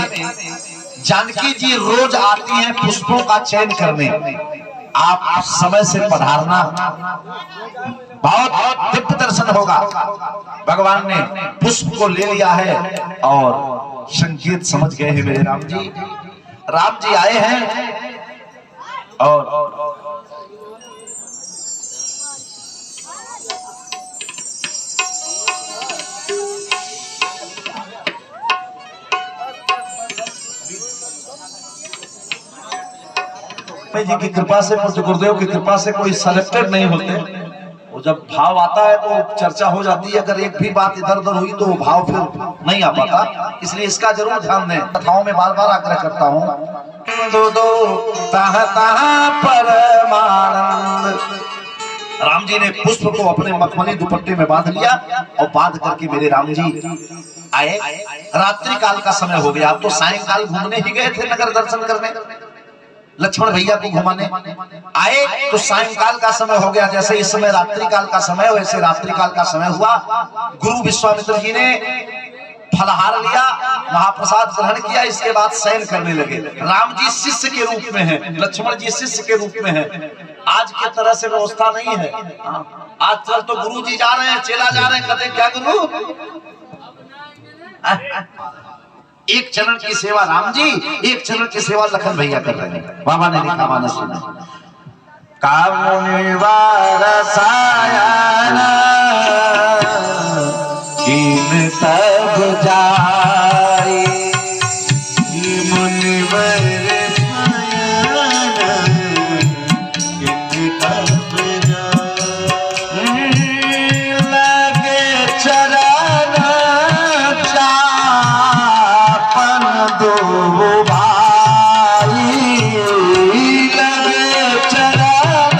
जानकी जी रोज आती हैं पुष्पों का चयन करने। आप समय से पधारना, बहुत दिव्य दर्शन होगा। भगवान ने पुष्प को ले लिया है और संकेत समझ गए हैं मेरे राम जी। राम जी आए हैं और जी की कृपा से, पूज्य गुरुदेव की कृपा से कोई सेलेक्टेड नहीं होते। वो जब भाव आता है तो चर्चा हो जाती है, अगर एक भी बात इधर उधर हुई तो भाव फिर नहीं आ पाता। इसलिए इसका जरूर ध्यान दें। कथाओं में बार बार आग्रह करता हूँ, दो दो ताह ताह परमानंद। राम जी ने पुष्प को अपने मखमली दुपट्टे में बांध लिया और बांध करके मेरे राम जी आए। रात्रि काल का समय हो गया। अब तो सायंकाल घूमने ही गए थे नगर दर्शन करने, लक्ष्मण भैया को घुमाने आए, तो सायंकाल का समय हो गया। जैसे इस समय रात्रि काल का समय, वैसे रात्रि काल का समय हुआ। गुरु विश्वामित्र जी ने फलहार लिया, महाप्रसाद ग्रहण किया, इसके बाद शयन करने लगे। राम जी शिष्य के रूप में हैं, लक्ष्मण जी शिष्य के रूप में हैं। आज की तरह से व्यवस्था नहीं है। आज चल तो गुरु जी जा रहे हैं, चेला जा रहे हैं, कहते क्या गुरु, एक चरण की सेवा राम जी, एक चरण की सेवा लखन भैया कर रहे हैं। बाबा ने लिखा मानस सुना, कामुनिवार सायाना कीन तब जाई, मुनिवर सायाना कीन तब जाई, लगे चरण चापन दो भाई, लगे चरण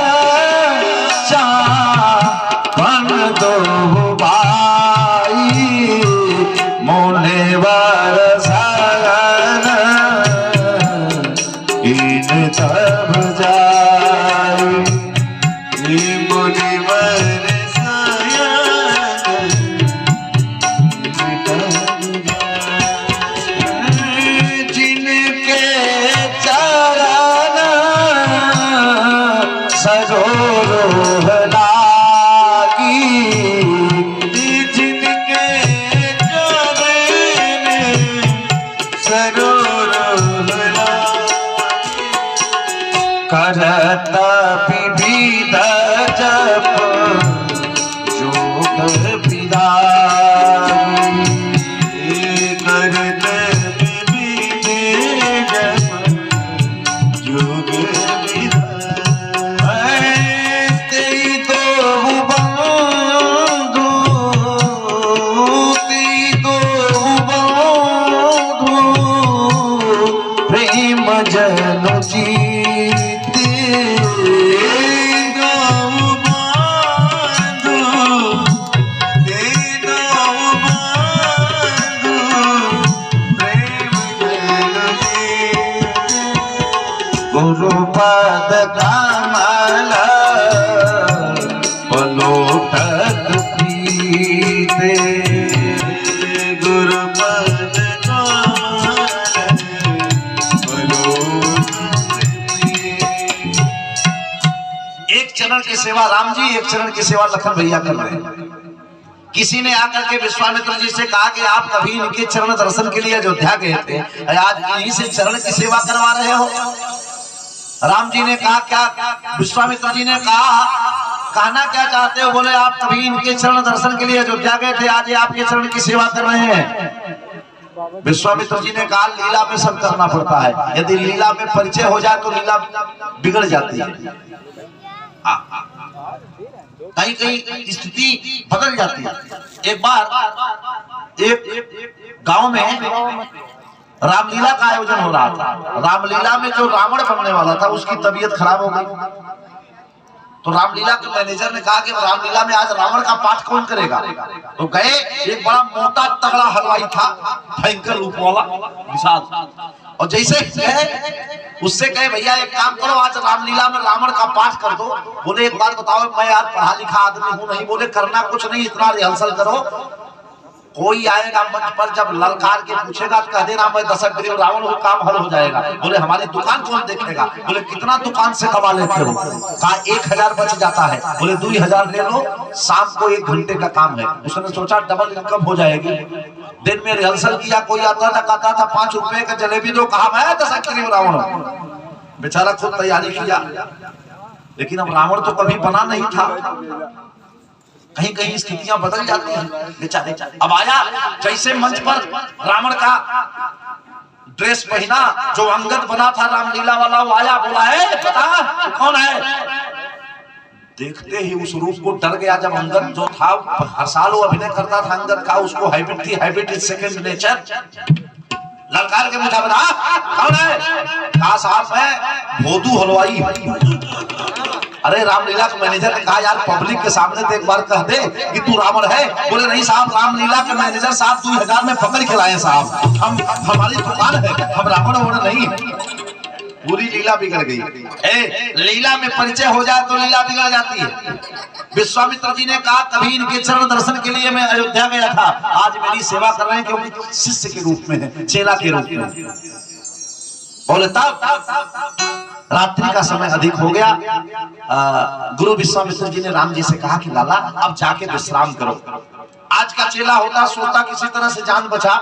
चापन दो भाई, मुनिवर सायाना कीन तब जाई, मुनिवर सायाना जिनके चरण सरोवर लागी, जिनके चरण सरोवर करत विविध जप जोग विदाई, करत विविध जप योग विधाई, तेई दो बंधु, तेई दो बंधु, प्रेम जनु जीते, गुरु पद कमल पलोटक प्रीते, गुरु पद एक चरण की सेवा राम जी, एक चरण की सेवा लखन भैया कर रहे हैं। किसी ने आकर के विश्वामित्र जी से कहा कि आप कभी इनके चरण दर्शन के लिए अयोध्या गए थे, आज इन्हीं से चरण की सेवा करवा रहे हो। राम जी ने कहा क्या, विश्वामित्र जी ने कहा कहना क्या चाहते हो। बोले आप कभी इनके चरण दर्शन के लिए अयोध्या गए थे, आज आपके चरण की सेवा कर रहे हैं। विश्वामित्र जी ने कहा लीला में सब करना पड़ता है, यदि लीला में परिचय हो जाए तो लीला बिगड़ जाती है, कहीं कहीं स्थिति बदल जाती है। एक बार एक गांव में रामलीला का आयोजन हो रहा था। रामलीला में जो रावण बनने वाला था उसकी तबीयत खराब हो गई। तो रामलीला के मैनेजर ने कहा कि रामलीला में आज रावण का पाठ कौन करेगा। तो गए, एक बड़ा मोटा तगड़ा हलवाई था, भयंकर रूप वाला विशाल, और जैसे गए उससे कहे भैया एक काम करो, आज रामलीला में रावण का पाठ कर दो। बोले एक बात बताओ, मैं आज पढ़ा लिखा आदमी हूँ। नहीं। बोले करना कुछ नहीं, इतना रिहर्सल करो, कोई आएगा मंच पर जब ललकार के पूछेगा तो कह देना मैं दशग्रीव रावण हूँ, काम हल हो जाएगा। बोले हमारी दुकान कौन देखेगा। बोले कितना दुकान से कमा लेते हो। कहा 1000 बच जाता है। बोले 2000 ले लो, शाम को 1 घंटे का काम है। उसने सोचा डबल इनकम हो जाएगी। दिन में रिहर्सल किया, कोई आता था कहता था 5 रुपए का जलेबी दो, कहा मैं दशग्रीव रावण हूँ। बेचारा खुद तैयारी किया, लेकिन अब रावण तो कभी बना नहीं था। कहीं कहीं स्थितियां बदल जाती हैं बेचारे। अब आया, जैसे मंच पर रावण का ड्रेस पहना, जो अंगद बना था रामलीला वाला, वो आया, बोला है पता कौन है। देखते ही उस रूप को डर गया। जब अंगद जो था हर साल वो अभिनय करता था, अंगद का उसको हैबिट थी, हैबिट इज सेकंड नेचर। ललकार के मुझे बता कौन है। कहा साहब मैं भोदू हलवाई। अरे रामलीला के मैनेजर ने कहा यार पब्लिक के सामने तो एक बार कह दे कि तू रावण है। बोले नहीं साहब, रामलीला के मैनेजर साहब 2000 में पकड़ के लाए साहब, हम हमारी दुकान है, हम रावण होना नहीं। पूरी लीला बिगड़ गई। लीला में परिचय हो जाए तो लीला बिगड़ जाती है। विश्वामित्र जी ने कहा कभी इनके चरण दर्शन के लिए मैं अयोध्या गया था, आज मेरी सेवा कर रहे हैं क्योंकि शिष्य के रूप में है, चेला के रूप में। बोले तब रात्रि का समय अधिक हो गया। गुरु विश्वामित्र जी ने राम जी से कहा कि लाला अब जाके विश्राम करो। आज का चेला होता सोता किसी तरह से जान बचा,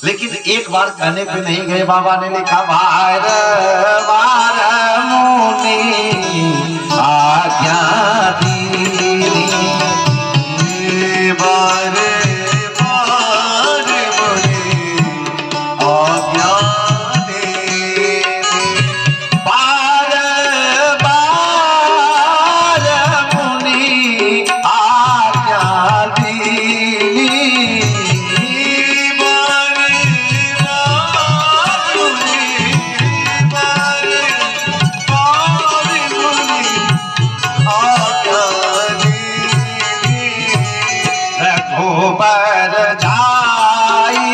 लेकिन एक बार कहने पे नहीं गए। बाबा ने लिखा बार बार मुनि आज्ञा दीनी, बार बार मुनि आज्ञा देनी, बार बार मुनि आज्ञा दीनी, रघुबर जाई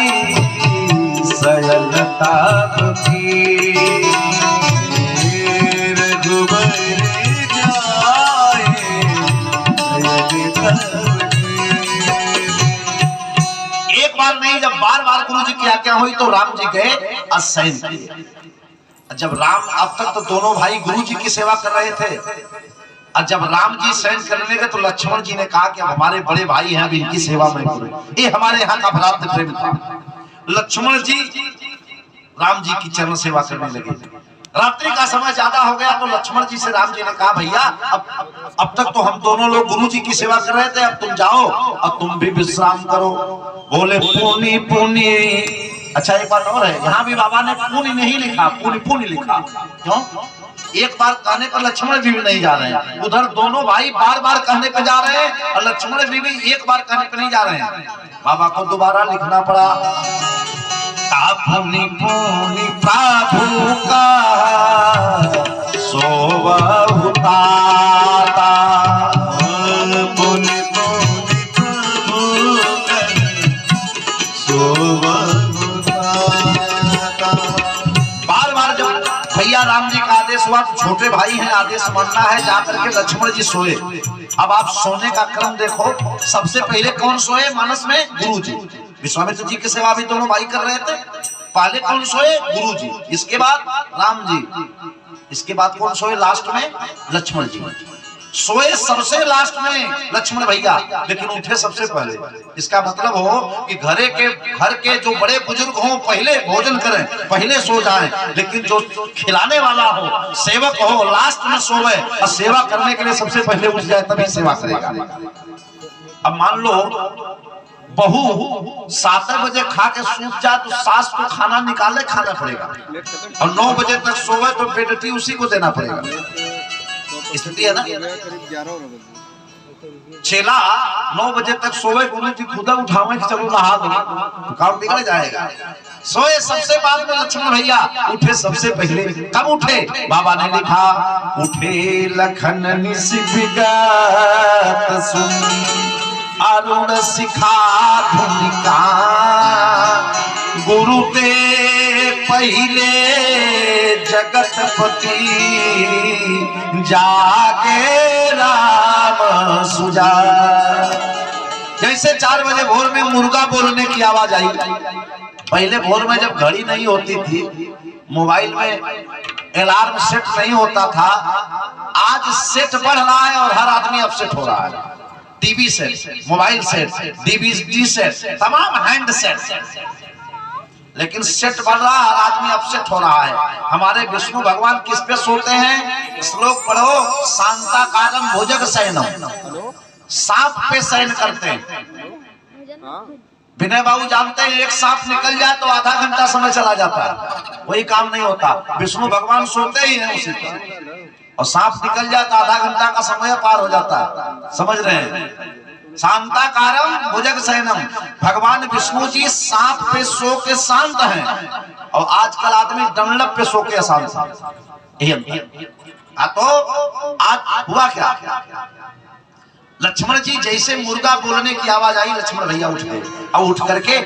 सयल तब की, रघुबर जाए एक बार नहीं जब बार बार गुरु जी की आज्ञा हुई तो राम जी गए अशयन किए। जब राम, अब तक तो दोनों भाई गुरु जी की सेवा कर रहे थे, और जब राम जी शयन करने गए तो लक्ष्मण जी ने कहा कि हमारे बड़े भाई हैं, अब इनकी सेवा में करो। ये हमारे यहाँ का भ्रातृ प्रेम था। लक्ष्मण जी राम जी की चरण सेवा करने लगे। रात्रि का समय ज्यादा हो गया तो लक्ष्मण जी से राम जी ने कहा भैया अब तक तो हम दोनों लोग गुरु जी की सेवा कर रहे थे, अब तुम जाओ और तुम भी विश्राम करो। बोले पुनि पुनि। अच्छा एक बात और है, यहाँ भी बाबा ने पुनि नहीं लिखा, पुनि पुनि लिखा। क्यों? एक बार कहने पर लक्ष्मण जी भी नहीं जा रहे हैं, उधर दोनों भाई बार बार कहने पे जा रहे हैं और लक्ष्मण जी भी एक बार कहने पे नहीं जा रहे हैं। बाबा को दोबारा लिखना पड़ा। पुनि पुनि प्रभु का सोवहु ताता, पुनि पुनि प्रभु कर सोवहु ताता। बार बार जब भैया राम जी का आदेश हुआ तो छोटे भाई हैं, आदेश मानना है, जाकर के लक्ष्मण जी सोए। अब आप सोने का क्रम देखो, सबसे पहले कौन सोए मानस में? गुरु जी। विश्वामित्र जी की सेवा भी दोनों भाई कर रहे थे। पहले कौन सोए? गुरु जी, इसके बाद राम जी, इसके बाद कौन सोए लास्ट में? लक्ष्मण जी सोए सबसे लास्ट में लक्ष्मण भैया, लेकिन उठे सबसे पहले। इसका मतलब हो कि घर के जो बड़े बुजुर्ग हों पहले भोजन करें, पहले सो जाएं, लेकिन जो खिलाने वाला हो, सेवक हो, लास्ट में सोए और सेवा करने के लिए सबसे पहले उठ जाए, तभी सेवा करेगा। अब मान लो बहू 7 बजे खा के सूत जाए तो सास को खाना निकाले खाना पड़ेगा, और 9 बजे तक सोए तो बेटी उसी को देना पड़ेगा। स्थिति है ना। चेला 9 बजे तक सोए, गुरु जी खुदा उठावे कि चलो नहा दो, तो काम बिगड़ जाएगा। सोए सबसे बाद में लक्ष्मण भैया, उठे सबसे पहले। कब उठे? बाबा ने लिखा, उठे लखन निस बिगत सुन अरुण शिखा धुनिका, गुरु ते पहले जगतपति जागे राम सुजा। जैसे 4 बजे भोर में मुर्गा बोलने की आवाज आई। पहले भोर में जब घड़ी नहीं होती थी, मोबाइल में अलार्म सेट नहीं होता था, आज सेट बढ़ रहा है और हर आदमी अब सेट हो रहा है। TV set, mobile set, DVD set, तमाम हैंड सेट, लेकिन सेट बढ़ रहा है, हर आदमी अब सेट हो रहा है। हमारे विष्णु भगवान किस पे सोते हैं? श्लोक पढ़ो, शांताकारं भुजग शयनम, सांप पे शयन करते हैं। विनय बाबू जानते हैं, एक सांप निकल जाए तो आधा घंटा समय चला जाता है, वही काम नहीं होता। विष्णु भगवान सोते ही हैं उसी पर, और सांप निकल जाए तो आधा घंटा का समय पार हो जाता है। समझ रहे हैं? शांताकारं भुजग शयनम, भगवान विष्णु जी सांप पे सो के शांत हैं, और आजकल आदमी डंडप पे सो के शांत है। तो आज हुआ क्या? लक्ष्मण जी जैसे मुर्गा बोलने की आवाज आई, लक्ष्मण भैया उठ गए, और उठ करके